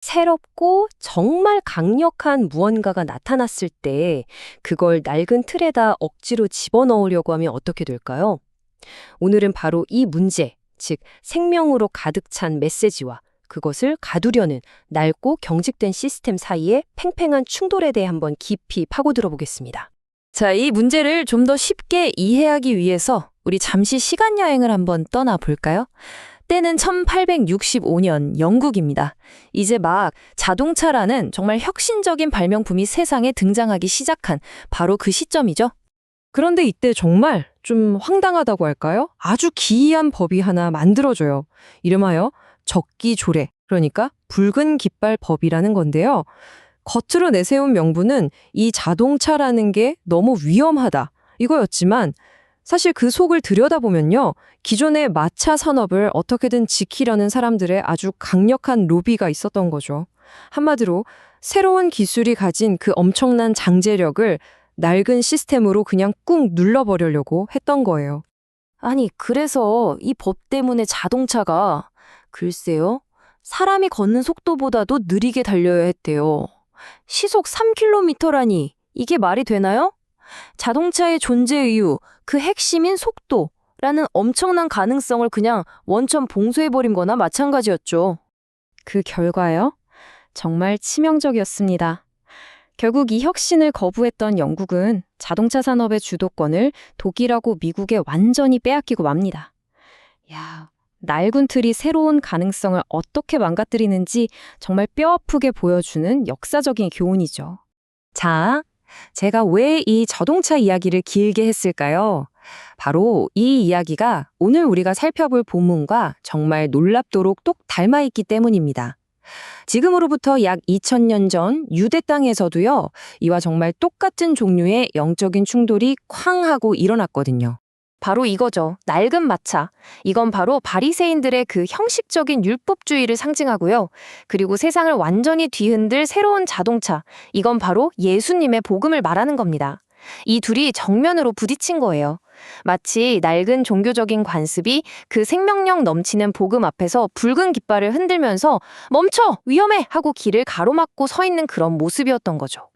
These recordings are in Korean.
새롭고 정말 강력한 무언가가 나타났을 때 그걸 낡은 틀에다 억지로 집어넣으려고 하면 어떻게 될까요? 오늘은 바로 이 문제, 즉 생명으로 가득 찬 메시지와 그것을 가두려는 낡고 경직된 시스템 사이의 팽팽한 충돌에 대해 한번 깊이 파고들어 보겠습니다. 자, 이 문제를 좀 더 쉽게 이해하기 위해서 우리 잠시 시간 여행을 한번 떠나 볼까요? 때는 1865년 영국입니다. 이제 막 자동차라는 정말 혁신적인 발명품이 세상에 등장하기 시작한 바로 그 시점이죠. 그런데 이때 정말 좀 황당하다고 할까요? 아주 기이한 법이 하나 만들어져요. 이름하여 적기조례, 그러니까 붉은 깃발 법이라는 건데요. 겉으로 내세운 명분은 이 자동차라는 게 너무 위험하다, 이거였지만 사실 그 속을 들여다보면요. 기존의 마차 산업을 어떻게든 지키려는 사람들의 아주 강력한 로비가 있었던 거죠. 한마디로 새로운 기술이 가진 그 엄청난 장제력을 낡은 시스템으로 그냥 꾹 눌러버리려고 했던 거예요. 아니, 그래서 이 법 때문에 자동차가 글쎄요. 사람이 걷는 속도보다도 느리게 달려야 했대요. 시속 3km라니 이게 말이 되나요? 자동차의 존재 이유, 그 핵심인 속도라는 엄청난 가능성을 그냥 원천 봉쇄해버린 거나 마찬가지였죠. 그 결과요? 정말 치명적이었습니다. 결국 이 혁신을 거부했던 영국은 자동차 산업의 주도권을 독일하고 미국에 완전히 빼앗기고 맙니다. 야, 낡은 틀이 새로운 가능성을 어떻게 망가뜨리는지 정말 뼈아프게 보여주는 역사적인 교훈이죠. 자, 제가 왜 이 자동차 이야기를 길게 했을까요? 바로 이 이야기가 오늘 우리가 살펴볼 본문과 정말 놀랍도록 똑 닮아있기 때문입니다. 지금으로부터 약 2000년 전 유대 땅에서도요, 이와 정말 똑같은 종류의 영적인 충돌이 쾅 하고 일어났거든요. 바로 이거죠. 낡은 마차. 이건 바로 바리새인들의 그 형식적인 율법주의를 상징하고요. 그리고 세상을 완전히 뒤흔들 새로운 자동차. 이건 바로 예수님의 복음을 말하는 겁니다. 이 둘이 정면으로 부딪힌 거예요. 마치 낡은 종교적인 관습이 그 생명력 넘치는 복음 앞에서 붉은 깃발을 흔들면서 멈춰! 위험해! 하고 길을 가로막고 서 있는 그런 모습이었던 거죠.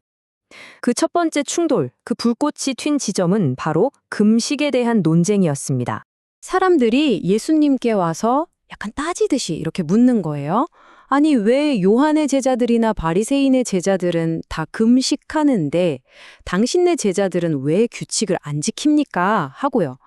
그 첫 번째 충돌, 그 불꽃이 튄 지점은 바로 금식에 대한 논쟁이었습니다. 사람들이 예수님께 와서 약간 따지듯이 이렇게 묻는 거예요. 아니, 왜 요한의 제자들이나 바리새인의 제자들은 다 금식하는데 당신네 제자들은 왜 규칙을 안 지킵니까? 하고요.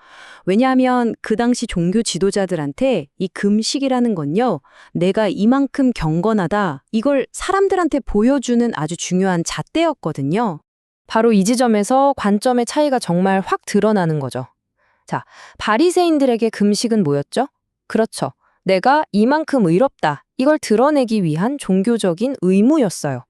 왜냐하면 그 당시 종교 지도자들한테 이 금식이라는 건요, 내가 이만큼 경건하다, 이걸 사람들한테 보여주는 아주 중요한 잣대였거든요. 바로 이 지점에서 관점의 차이가 정말 확 드러나는 거죠. 자, 바리새인들에게 금식은 뭐였죠? 그렇죠. 내가 이만큼 의롭다. 이걸 드러내기 위한 종교적인 의무였어요.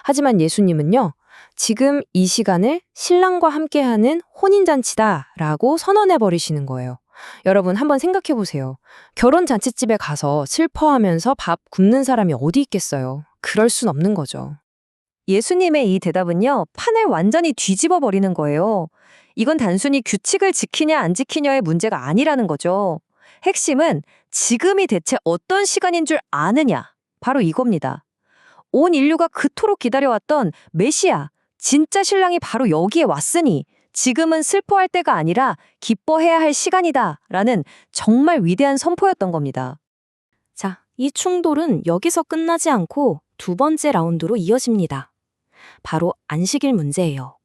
하지만 예수님은요, 지금 이 시간을 신랑과 함께하는 혼인잔치다라고 선언해버리시는 거예요. 여러분 한번 생각해 보세요. 결혼잔치집에 가서 슬퍼하면서 밥 굶는 사람이 어디 있겠어요? 그럴 순 없는 거죠. 예수님의 이 대답은요, 판을 완전히 뒤집어 버리는 거예요. 이건 단순히 규칙을 지키냐 안 지키냐의 문제가 아니라는 거죠. 핵심은 지금이 대체 어떤 시간인 줄 아느냐. 바로 이겁니다. 온 인류가 그토록 기다려왔던 메시아, 진짜 신랑이 바로 여기에 왔으니 지금은 슬퍼할 때가 아니라 기뻐해야 할 시간이다. 라는 정말 위대한 선포였던 겁니다. 자, 이 충돌은 여기서 끝나지 않고 두 번째 라운드로 이어집니다. 바로 안식일 문제예요.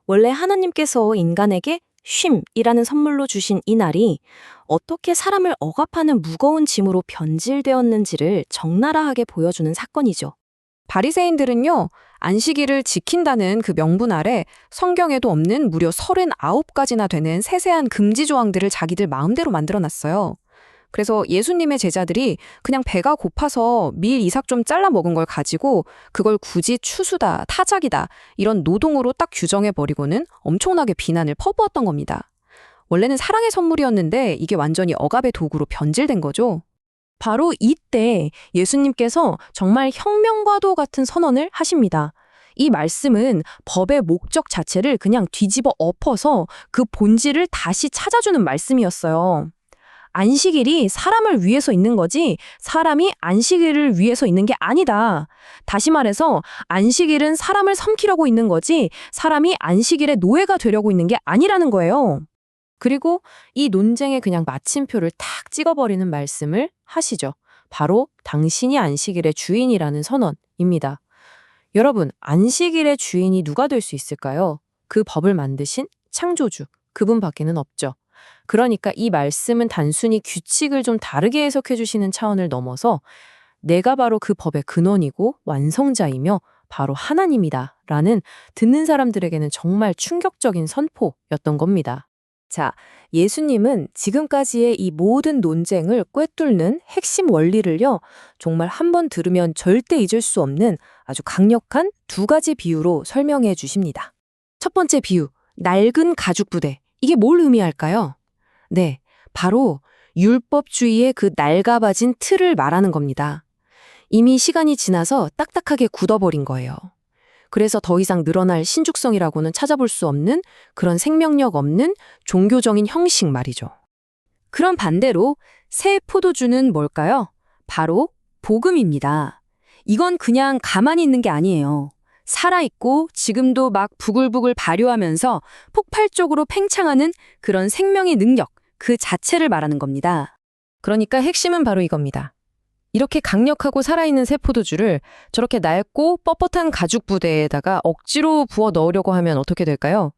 원래 하나님께서 인간에게 쉼이라는 선물로 주신 이 날이 어떻게 사람을 억압하는 무거운 짐으로 변질되었는지를 적나라하게 보여주는 사건이죠. 바리새인들은요, 안식일을 지킨다는 그 명분 아래 성경에도 없는 무려 39가지나 되는 세세한 금지 조항들을 자기들 마음대로 만들어놨어요. 그래서 예수님의 제자들이 그냥 배가 고파서 밀 이삭 좀 잘라 먹은 걸 가지고 그걸 굳이 추수다, 타작이다 이런 노동으로 딱 규정해버리고는 엄청나게 비난을 퍼부었던 겁니다. 원래는 사랑의 선물이었는데 이게 완전히 억압의 도구로 변질된 거죠. 바로 이때 예수님께서 정말 혁명과도 같은 선언을 하십니다. 이 말씀은 법의 목적 자체를 그냥 뒤집어 엎어서 그 본질을 다시 찾아주는 말씀이었어요. 안식일이 사람을 위해서 있는 거지 사람이 안식일을 위해서 있는 게 아니다. 다시 말해서 안식일은 사람을 섬기려고 있는 거지 사람이 안식일의 노예가 되려고 있는 게 아니라는 거예요. 그리고 이 논쟁에 그냥 마침표를 탁 찍어버리는 말씀을 하시죠. 바로 당신이 안식일의 주인이라는 선언입니다. 여러분, 안식일의 주인이 누가 될 수 있을까요? 그 법을 만드신 창조주, 그분밖에는 없죠. 그러니까 이 말씀은 단순히 규칙을 좀 다르게 해석해 주시는 차원을 넘어서 내가 바로 그 법의 근원이고 완성자이며 바로 하나님이다 라는 듣는 사람들에게는 정말 충격적인 선포였던 겁니다. 자, 예수님은 지금까지의 이 모든 논쟁을 꿰뚫는 핵심 원리를요, 정말 한 번 들으면 절대 잊을 수 없는 아주 강력한 두 가지 비유로 설명해 주십니다. 첫 번째 비유, 낡은 가죽 부대. 이게 뭘 의미할까요? 네, 바로 율법주의의 그 낡아봐진 틀을 말하는 겁니다. 이미 시간이 지나서 딱딱하게 굳어버린 거예요. 그래서 더 이상 늘어날 신죽성이라고는 찾아볼 수 없는 그런 생명력 없는 종교적인 형식 말이죠. 그럼 반대로 새 포도주는 뭘까요? 바로 복음입니다. 이건 그냥 가만히 있는 게 아니에요. 살아있고 지금도 막 부글부글 발효하면서 폭발적으로 팽창하는 그런 생명의 능력, 그 자체를 말하는 겁니다. 그러니까 핵심은 바로 이겁니다. 이렇게 강력하고 살아있는 새 포도주를 저렇게 낡고 뻣뻣한 가죽 부대에다가 억지로 부어 넣으려고 하면 어떻게 될까요?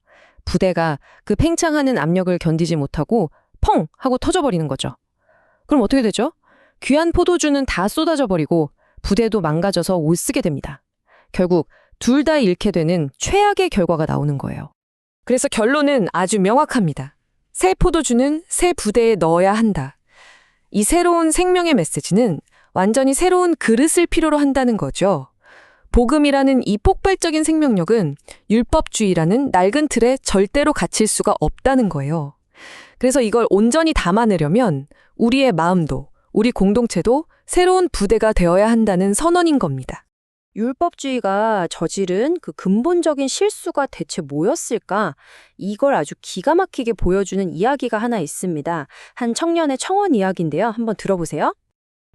부대가 그 팽창하는 압력을 견디지 못하고 펑! 하고 터져버리는 거죠. 그럼 어떻게 되죠? 귀한 포도주는 다 쏟아져 버리고 부대도 망가져서 못 쓰게 됩니다. 결국 둘 다 잃게 되는 최악의 결과가 나오는 거예요. 그래서 결론은 아주 명확합니다. 새 포도주는 새 부대에 넣어야 한다. 이 새로운 생명의 메시지는 완전히 새로운 그릇을 필요로 한다는 거죠. 복음이라는 이 폭발적인 생명력은 율법주의라는 낡은 틀에 절대로 갇힐 수가 없다는 거예요. 그래서 이걸 온전히 담아내려면 우리의 마음도, 우리 공동체도 새로운 부대가 되어야 한다는 선언인 겁니다. 율법주의가 저지른 그 근본적인 실수가 대체 뭐였을까? 이걸 아주 기가 막히게 보여주는 이야기가 하나 있습니다. 한 청년의 청혼 이야기인데요. 한번 들어보세요.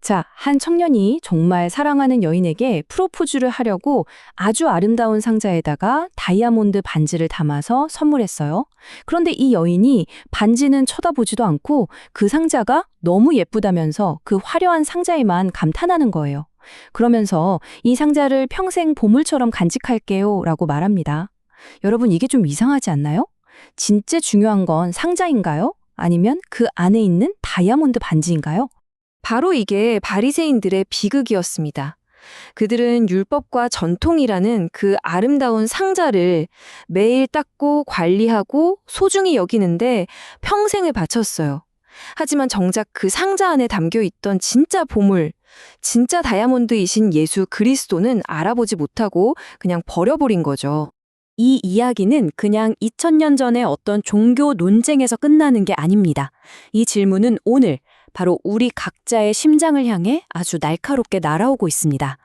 자, 한 청년이 정말 사랑하는 여인에게 프로포즈를 하려고 아주 아름다운 상자에다가 다이아몬드 반지를 담아서 선물했어요. 그런데 이 여인이 반지는 쳐다보지도 않고 그 상자가 너무 예쁘다면서 그 화려한 상자에만 감탄하는 거예요. 그러면서 이 상자를 평생 보물처럼 간직할게요 라고 말합니다. 여러분, 이게 좀 이상하지 않나요? 진짜 중요한 건 상자인가요? 아니면 그 안에 있는 다이아몬드 반지인가요? 바로 이게 바리새인들의 비극이었습니다. 그들은 율법과 전통이라는 그 아름다운 상자를 매일 닦고 관리하고 소중히 여기는데 평생을 바쳤어요. 하지만 정작 그 상자 안에 담겨 있던 진짜 보물, 진짜 다이아몬드이신 예수 그리스도는 알아보지 못하고 그냥 버려버린 거죠. 이 이야기는 그냥 2000년 전의 어떤 종교 논쟁에서 끝나는 게 아닙니다. 이 질문은 오늘 바로 우리 각자의 심장을 향해 아주 날카롭게 날아오고 있습니다.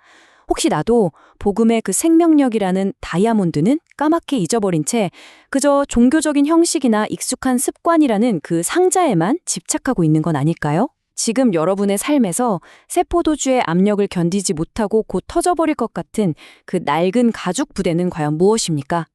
혹시 나도 복음의 그 생명력이라는 다이아몬드는 까맣게 잊어버린 채 그저 종교적인 형식이나 익숙한 습관이라는 그 상자에만 집착하고 있는 건 아닐까요? 지금 여러분의 삶에서 새 포도주의 압력을 견디지 못하고 곧 터져버릴 것 같은 그 낡은 가죽 부대는 과연 무엇입니까?